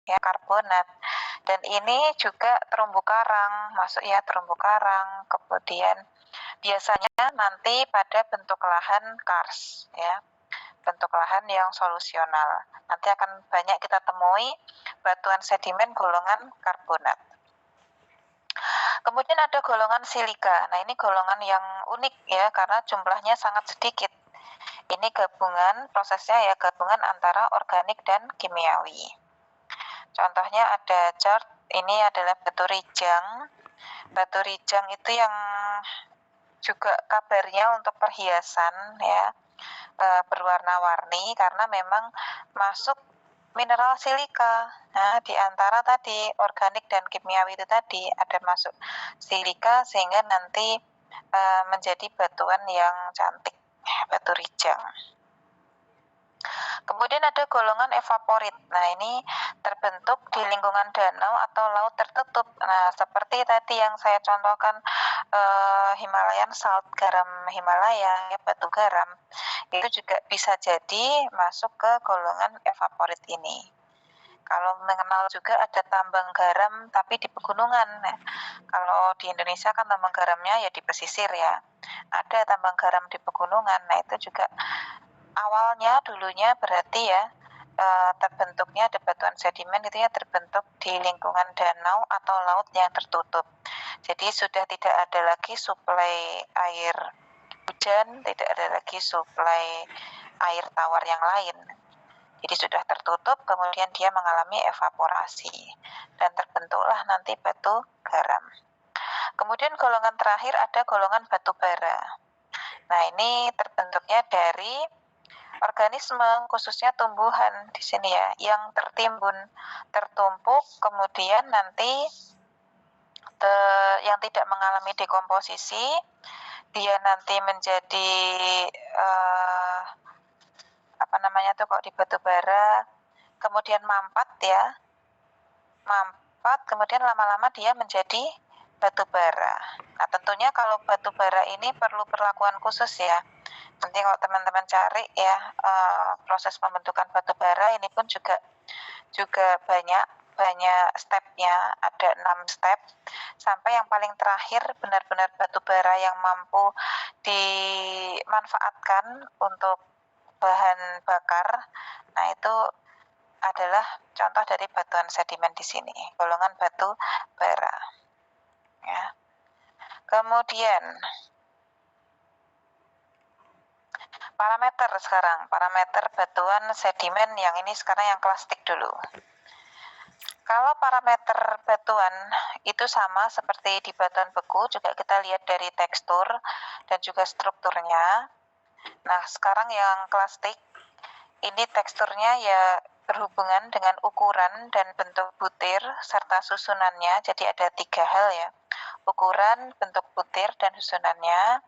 ya, karbonat. Dan ini juga terumbu karang, masuk ya, terumbu karang. Kemudian biasanya nanti pada bentuk lahan kars, ya, bentuk lahan yang solusional. Nanti akan banyak kita temui batuan sedimen golongan karbonat. Kemudian ada golongan silika. Nah, ini golongan yang unik ya, karena jumlahnya sangat sedikit. Ini gabungan, prosesnya ya gabungan antara organik dan kimiawi. Contohnya ada chart, ini adalah batu rijang. Batu rijang itu yang juga kabarnya untuk perhiasan ya, berwarna-warni karena memang masuk mineral silika. Nah, di antara tadi organik dan kimiawi itu tadi ada masuk silika sehingga nanti menjadi batuan yang cantik, batu rijang. Kemudian ada golongan evaporit. Nah, ini terbentuk di lingkungan danau atau laut tertutup. Nah, seperti tadi yang saya contohkan Himalayan salt, garam Himalaya, ya, batu garam. Itu juga bisa jadi masuk ke golongan evaporit ini. Kalau mengenal juga ada tambang garam tapi di pegunungan. Nah, kalau di Indonesia kan tambang garamnya ya di pesisir ya. Ada tambang garam di pegunungan. Nah, itu juga awalnya dulunya berarti ya terbentuknya ada batuan sedimen itu ya terbentuk di lingkungan danau atau laut yang tertutup. Jadi sudah tidak ada lagi suplai air hujan, tidak ada lagi suplai air tawar yang lain. Jadi sudah tertutup, kemudian dia mengalami evaporasi dan terbentuklah nanti batu garam. Kemudian golongan terakhir ada golongan batu bara. Nah, ini terbentuknya dari organisme, khususnya tumbuhan di sini ya, yang tertimbun, tertumpuk, kemudian nanti yang tidak mengalami dekomposisi, dia nanti menjadi apa namanya tuh kok di batu bara, kemudian mampat ya, mampat, kemudian lama-lama dia menjadi batu bara. Nah, tentunya kalau batu bara ini perlu perlakuan khusus ya. Nanti kalau teman-teman cari ya proses pembentukan batu bara ini pun juga banyak stepnya, ada 6 step sampai yang paling terakhir benar-benar batu bara yang mampu dimanfaatkan untuk bahan bakar. Nah, itu adalah contoh dari batuan sedimen di sini, golongan batu bara. Ya. Kemudian parameter sekarang, parameter batuan sedimen yang ini sekarang yang klasik dulu. Kalau parameter batuan itu sama seperti di batuan beku, juga kita lihat dari tekstur dan juga strukturnya. Nah, sekarang yang klasik, ini teksturnya ya berhubungan dengan ukuran dan bentuk butir serta susunannya. Jadi ada 3 hal ya, ukuran, bentuk butir, dan susunannya.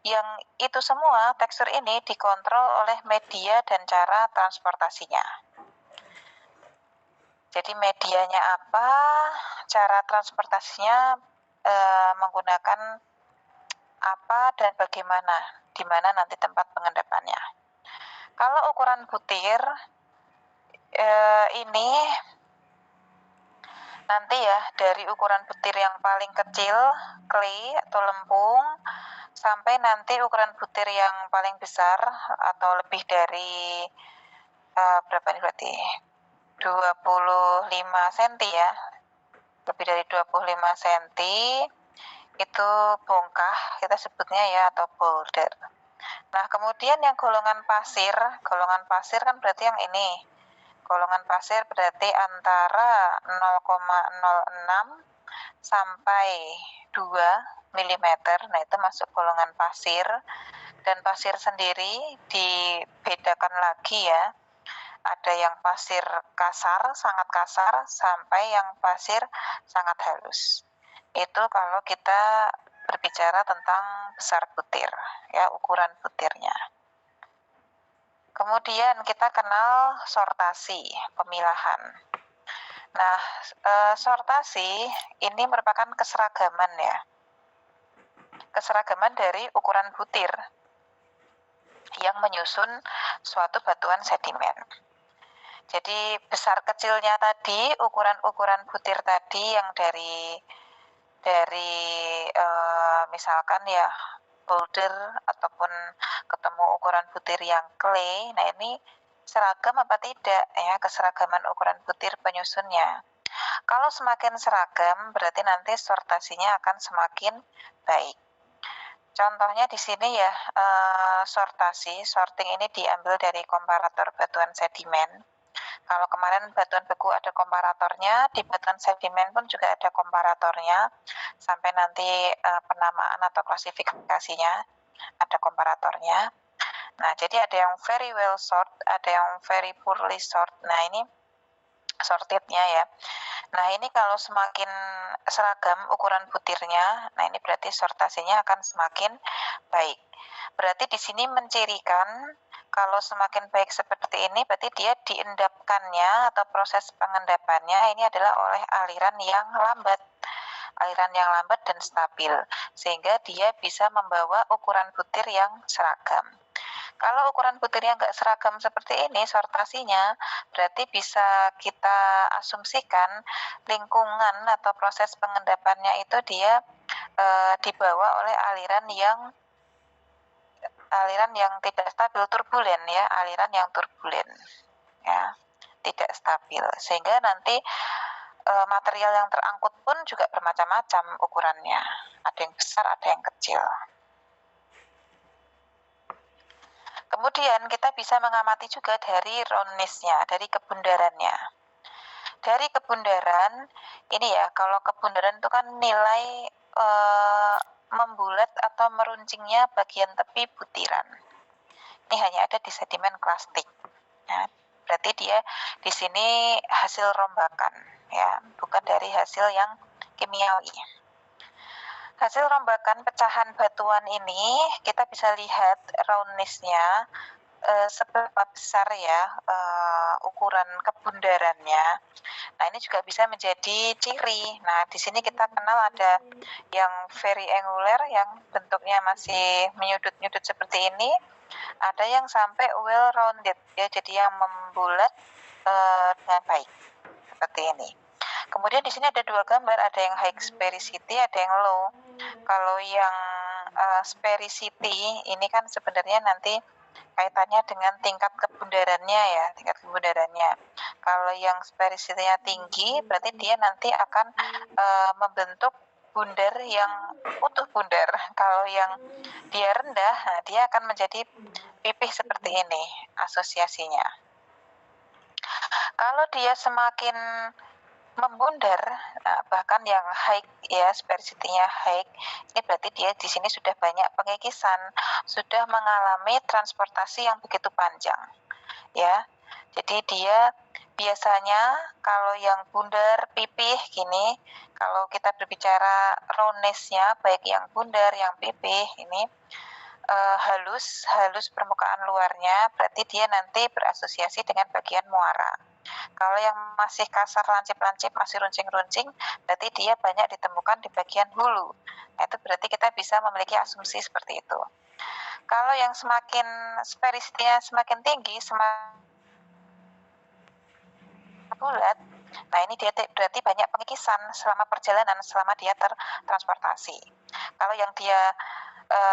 Yang itu semua, tekstur ini dikontrol oleh media dan cara transportasinya. Jadi medianya apa, cara transportasinya menggunakan apa dan bagaimana, di mana nanti tempat pengendapannya. Kalau ukuran butir ini nanti ya dari ukuran butir yang paling kecil, clay atau lempung, sampai nanti ukuran butir yang paling besar atau lebih dari berapa nih berarti 25 cm ya, lebih dari 25 cm itu bongkah kita sebutnya ya, atau boulder. Nah, kemudian yang golongan pasir kan berarti yang ini, golongan pasir berarti antara 0,06 sampai 2 mm. Nah, itu masuk golongan pasir. Dan pasir sendiri dibedakan lagi ya. Ada yang pasir kasar, sangat kasar, sampai yang pasir sangat halus. Itu kalau kita berbicara tentang besar butir, ya, ukuran butirnya. Kemudian kita kenal sortasi, pemilahan. Nah, sortasi ini merupakan keseragaman ya. Keseragaman dari ukuran butir yang menyusun suatu batuan sedimen. Jadi besar kecilnya tadi, ukuran-ukuran butir tadi yang dari misalkan ya boulder ataupun ketemu ukuran butir yang clay. Nah, ini seragam apa tidak ya, keseragaman ukuran butir penyusunnya. Kalau semakin seragam berarti nanti sortasinya akan semakin baik. Contohnya di sini ya, sorting ini diambil dari komparator batuan sedimen. Kalau kemarin batuan beku ada komparatornya, di batuan sedimen pun juga ada komparatornya, sampai nanti penamaan atau klasifikasinya ada komparatornya. Nah, jadi ada yang very well sort, ada yang very poorly sort. Nah, ini sortednya ya. Nah, ini kalau semakin seragam ukuran butirnya, nah ini berarti sortasinya akan semakin baik. Berarti di sini mencirikan kalau semakin baik seperti ini, berarti dia diendapkannya atau proses pengendapannya ini adalah oleh aliran yang lambat. Aliran yang lambat dan stabil, sehingga dia bisa membawa ukuran butir yang seragam. Kalau ukuran butirnya nggak seragam seperti ini sortasinya, berarti bisa kita asumsikan lingkungan atau proses pengendapannya itu dia dibawa oleh aliran yang tidak stabil, turbulen ya, aliran yang turbulen ya, tidak stabil, sehingga nanti material yang terangkut pun juga bermacam-macam ukurannya, ada yang besar, ada yang kecil. Kemudian kita bisa mengamati juga dari roundness-nya, dari kebundarannya. Dari kebundaran, ini ya, kalau kebundaran itu kan nilai membulat atau meruncingnya bagian tepi butiran. Ini hanya ada di sedimen klastik. Ya, berarti dia di sini hasil rombakan, ya, bukan dari hasil yang kimiawi. Hasil rombakan pecahan batuan ini kita bisa lihat roundness-nya seberapa besar ya ukuran kebundarannya. Nah, ini juga bisa menjadi ciri. Nah, di sini kita kenal ada yang very angular, yang bentuknya masih menyudut-nyudut seperti ini. Ada yang sampai well rounded, ya, jadi yang membulat dengan baik seperti ini. Kemudian di sini ada dua gambar, ada yang high sphericity, ada yang low. Kalau yang sphericity ini kan sebenarnya nanti kaitannya dengan tingkat kebundarannya ya, tingkat kebundarannya. Kalau yang sphericity-nya tinggi, berarti dia nanti akan membentuk bundar yang utuh bundar. Kalau yang dia rendah, nah dia akan menjadi pipih seperti ini asosiasinya. Kalau dia semakin membundar, nah, bahkan yang high ya, sphericity-nya high, ini berarti dia di sini sudah banyak pengikisan, sudah mengalami transportasi yang begitu panjang, ya. Jadi dia biasanya kalau yang bundar, pipih gini, kalau kita berbicara roundness-nya, baik yang bundar, yang pipih ini halus permukaan luarnya, berarti dia nanti berasosiasi dengan bagian muara. Kalau yang masih kasar, lancip-lancip, masih runcing-runcing, berarti dia banyak ditemukan di bagian hulu. Nah, itu berarti kita bisa memiliki asumsi seperti itu. Kalau yang semakin sphericity-nya semakin tinggi, semakin bulat, nah ini dia berarti banyak pengikisan selama perjalanan, selama dia tertransportasi. Kalau yang dia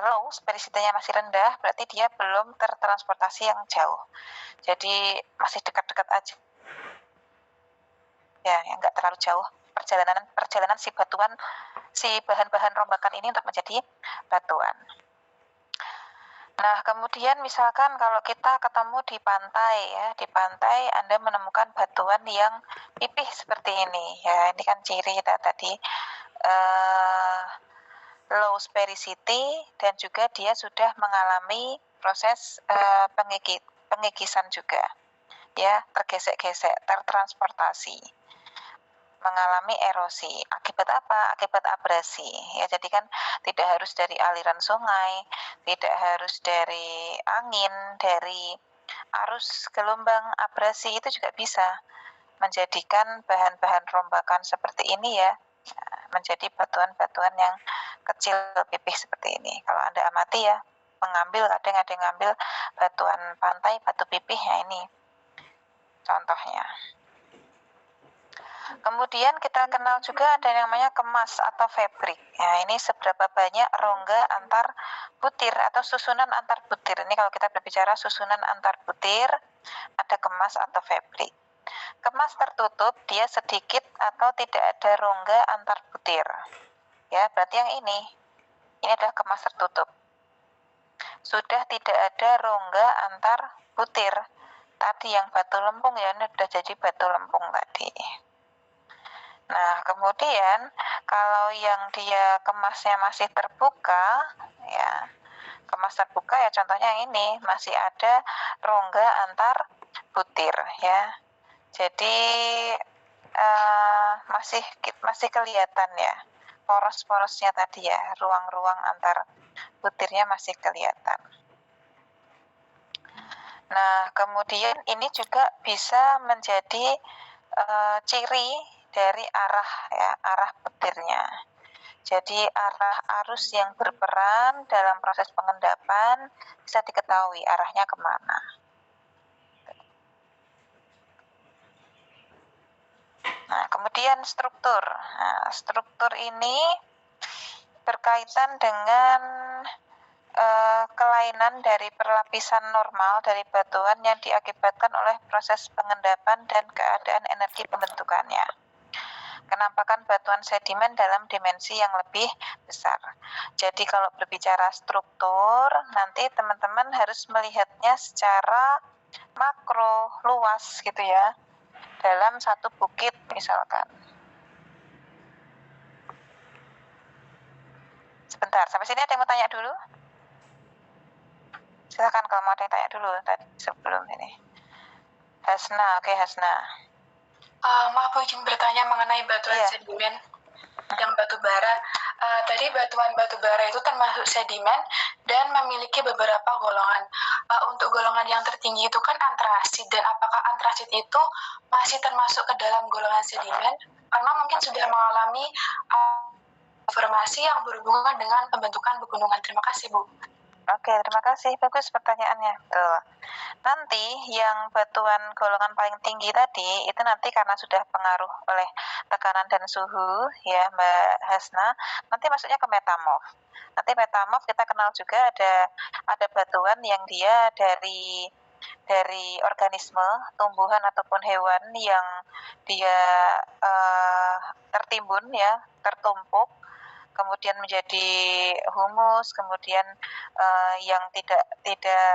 low, sphericity-nya masih rendah, berarti dia belum tertransportasi yang jauh. Jadi masih dekat-dekat aja. Ya, yang nggak terlalu jauh perjalanan si bahan-bahan rombakan ini untuk menjadi batuan. Nah, kemudian misalkan kalau kita ketemu di pantai ya, di pantai Anda menemukan batuan yang pipih seperti ini ya, ini kan ciri kita tadi low sphericity dan juga dia sudah mengalami proses pengikisan juga ya, tergesek-gesek, tertransportasi, mengalami erosi. Akibat apa? Akibat abrasi. Ya, jadi kan tidak harus dari aliran sungai, tidak harus dari angin, dari arus gelombang abrasi itu juga bisa menjadikan bahan-bahan rombakan seperti ini ya, menjadi batuan-batuan yang kecil pipih seperti ini. Kalau Anda amati ya, mengambil, kadang ada yang ngambil batuan pantai, batu pipih ya ini. contohnya. Kemudian kita kenal juga ada yang namanya kemas atau fabrik. Nah, ini seberapa banyak rongga antar butir atau susunan antar butir. Ini kalau kita berbicara susunan antar butir, ada kemas atau fabrik. Kemas tertutup, dia sedikit atau tidak ada rongga antar butir. Ya, berarti yang ini adalah kemas tertutup. Sudah tidak ada rongga antar butir. Tadi yang batu lempung ya, ini sudah jadi batu lempung tadi. Nah, kemudian kalau yang dia kemasnya masih terbuka, ya, kemas terbuka ya contohnya ini, masih ada rongga antar butir ya. Jadi masih kelihatan ya, poros-porosnya tadi ya, ruang-ruang antar butirnya masih kelihatan. Nah, kemudian ini juga bisa menjadi ciri dari arah butirnya. Jadi arah arus yang berperan dalam proses pengendapan bisa diketahui arahnya kemana. Nah, kemudian struktur. Nah, struktur ini berkaitan dengan kelainan dari perlapisan normal dari batuan yang diakibatkan oleh proses pengendapan dan keadaan energi pembentukannya. Penampakan batuan sedimen dalam dimensi yang lebih besar. Jadi kalau berbicara struktur, nanti teman-teman harus melihatnya secara makro, luas gitu ya, dalam satu bukit misalkan. Sebentar, sampai sini ada yang mau tanya dulu? Silakan kalau mau ada yang tanya dulu tadi sebelum ini. Hasna, oke Hasna. Maaf, Bu, izin bertanya mengenai batuan sedimen yang batu bara. Tadi batuan batu bara itu termasuk sedimen dan memiliki beberapa golongan. Untuk golongan yang tertinggi itu kan antrasit, dan apakah antrasit itu masih termasuk ke dalam golongan sedimen? Karena mungkin sudah mengalami formasi yang berhubungan dengan pembentukan pegunungan. Terima kasih, Bu. Oke, terima kasih. Bagus pertanyaannya. Tuh. Nanti yang batuan golongan paling tinggi tadi itu nanti karena sudah pengaruh oleh tekanan dan suhu ya Mbak Hasna, nanti masuknya ke metamorf. Nanti metamorf kita kenal juga ada batuan yang dia dari organisme, tumbuhan ataupun hewan yang dia tertimbun ya, tertumpuk, kemudian menjadi humus, kemudian yang tidak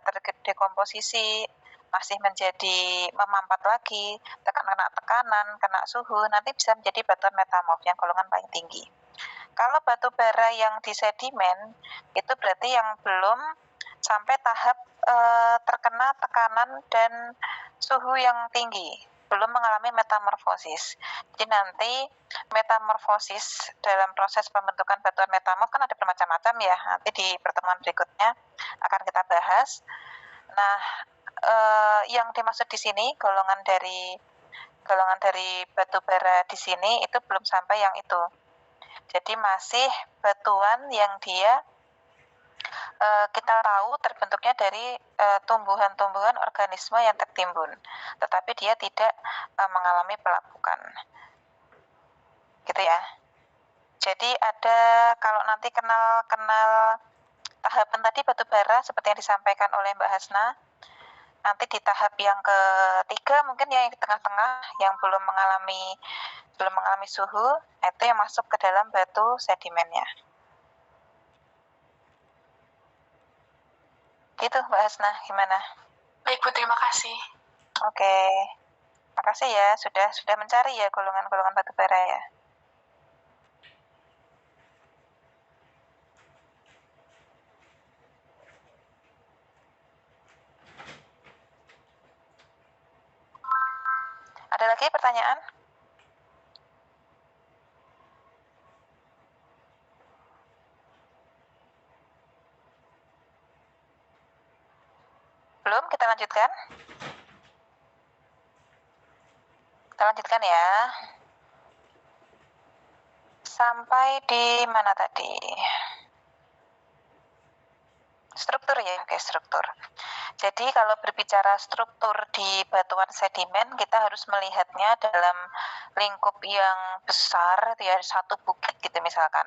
terdekomposisi masih menjadi memampat lagi, kena tekanan, kena suhu, nanti bisa menjadi batuan metamorf yang golongan paling tinggi. Kalau batu bara yang di sedimen itu berarti yang belum sampai tahap terkena tekanan dan suhu yang tinggi, belum mengalami metamorfosis. Jadi nanti metamorfosis dalam proses pembentukan batuan metamorf kan ada bermacam-macam ya. Nanti di pertemuan berikutnya akan kita bahas. Nah, yang dimaksud di sini golongan dari batu bara di sini itu belum sampai yang itu. Jadi masih batuan yang dia kita tahu terbentuknya dari tumbuhan-tumbuhan organisme yang tertimbun, tetapi dia tidak mengalami pelapukan, gitu ya. Jadi ada kalau nanti kenal tahapan tadi batu bara seperti yang disampaikan oleh Mbak Hasna, nanti di tahap yang ketiga mungkin yang di tengah-tengah yang belum mengalami suhu, itu yang masuk ke dalam batu sedimennya. Gitu Mbak Hasna, gimana? Baik, Bu, terima kasih. Oke. Makasih ya sudah mencari ya golongan-golongan batu bara ya. Ada lagi pertanyaan? Belum, kita lanjutkan. Kita lanjutkan ya. Sampai di mana tadi? Struktur ya, oke struktur. Jadi kalau berbicara struktur di batuan sedimen, kita harus melihatnya dalam lingkup yang besar, ya satu bukit gitu misalkan.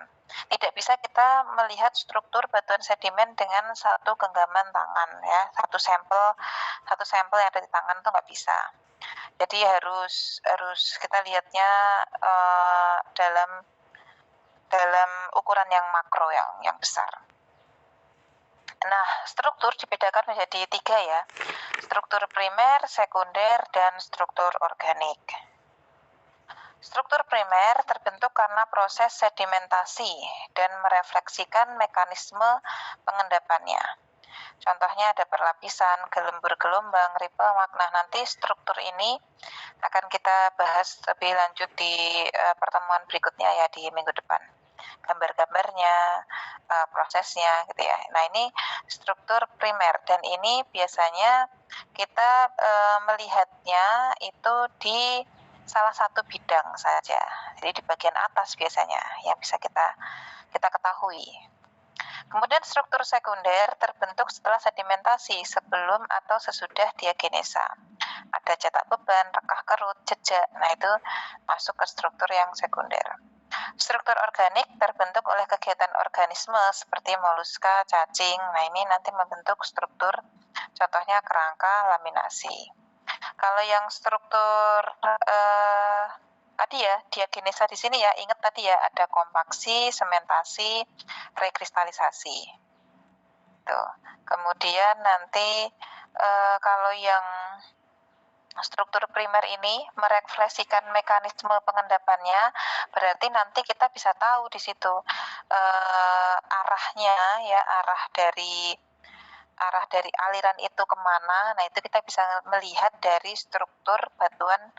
Tidak bisa kita melihat struktur batuan sedimen dengan satu genggaman tangan ya, satu sampel yang ada di tangan itu nggak bisa. Jadi harus kita lihatnya dalam ukuran yang makro yang besar. Nah, struktur dibedakan menjadi 3 ya, struktur primer, sekunder, dan struktur organik. Struktur primer terbentuk karena proses sedimentasi dan merefleksikan mekanisme pengendapannya. Contohnya ada perlapisan, gelembur gelombang, ripple mark. Nah, nanti struktur ini akan kita bahas lebih lanjut di pertemuan berikutnya ya, di minggu depan. Gambar-gambarnya, prosesnya gitu ya. Nah, ini struktur primer dan ini biasanya kita melihatnya itu di salah satu bidang saja. Jadi di bagian atas biasanya yang bisa kita ketahui. Kemudian struktur sekunder terbentuk setelah sedimentasi sebelum atau sesudah diagenesa. Ada cetak beban, rekah kerut, jejak. Nah, itu masuk ke struktur yang sekunder. Struktur organik terbentuk oleh kegiatan organisme seperti moluska, cacing. Nah, ini nanti membentuk struktur, contohnya kerangka, laminasi. Kalau yang struktur tadi ya, diagenesa di sini ya, ingat tadi ya, ada kompaksi, sementasi, rekristalisasi. Tuh. Kemudian nanti kalau yang struktur primer ini merefleksikan mekanisme pengendapannya, berarti nanti kita bisa tahu di situ arahnya ya, arah dari aliran itu kemana. Nah, itu kita bisa melihat dari struktur batuan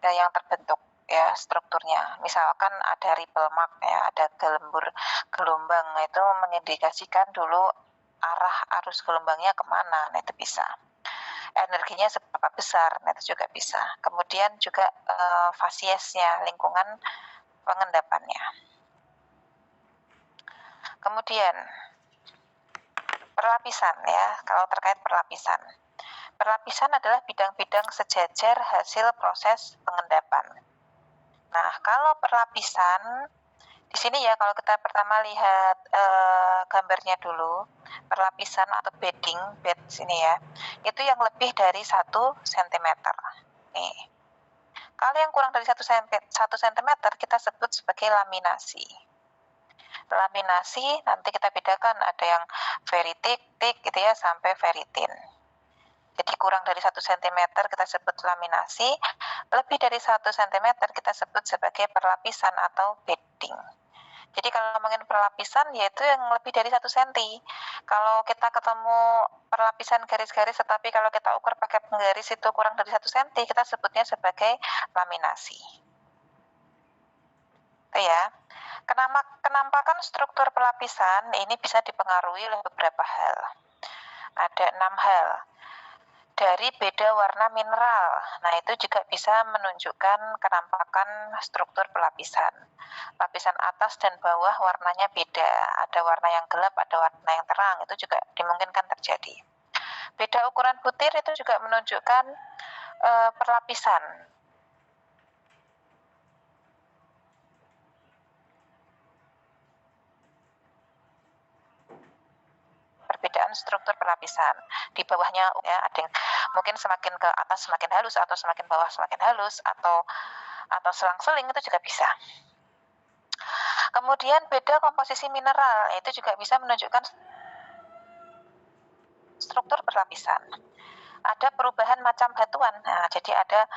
yang terbentuk ya, strukturnya. Misalkan ada ripple mark ya, ada gelembur gelombang. Nah, itu mengindikasikan dulu arah arus gelombangnya kemana. Nah, itu bisa. Energinya seberapa besar, nah itu juga bisa. Kemudian juga fasiesnya, lingkungan pengendapannya. Kemudian perlapisan ya, kalau terkait perlapisan. Perlapisan adalah bidang-bidang sejajar hasil proses pengendapan. Nah, kalau perlapisan di sini ya, kalau kita pertama lihat gambarnya dulu, perlapisan atau bed sini ya, itu yang lebih dari 1 cm. Nih. Kalau yang kurang dari 1 cm kita sebut sebagai laminasi. Laminasi nanti kita bedakan, ada yang very thick gitu ya, sampai very thin. Jadi kurang dari 1 cm kita sebut laminasi, lebih dari 1 cm kita sebut sebagai perlapisan atau bedding. Jadi kalau ngomongin perlapisan, yaitu yang lebih dari 1 cm. Kalau kita ketemu perlapisan garis-garis, tetapi kalau kita ukur pakai penggaris itu kurang dari 1 cm, kita sebutnya sebagai laminasi. Itu ya. Kenampakan struktur perlapisan ini bisa dipengaruhi oleh beberapa hal. Ada 6 hal. Dari beda warna mineral. Nah, itu juga bisa menunjukkan kenampakan struktur pelapisan. Lapisan atas dan bawah warnanya beda. Ada warna yang gelap, ada warna yang terang. Itu juga dimungkinkan terjadi. Beda ukuran butir itu juga menunjukkan perlapisan. Perbedaan struktur pelapisan. Di bawahnya ya, ada yang mungkin semakin ke atas semakin halus, atau semakin bawah semakin halus, atau selang-seling, itu juga bisa. Kemudian beda komposisi mineral, itu juga bisa menunjukkan struktur perlapisan. Ada perubahan macam batuan. Nah, jadi ada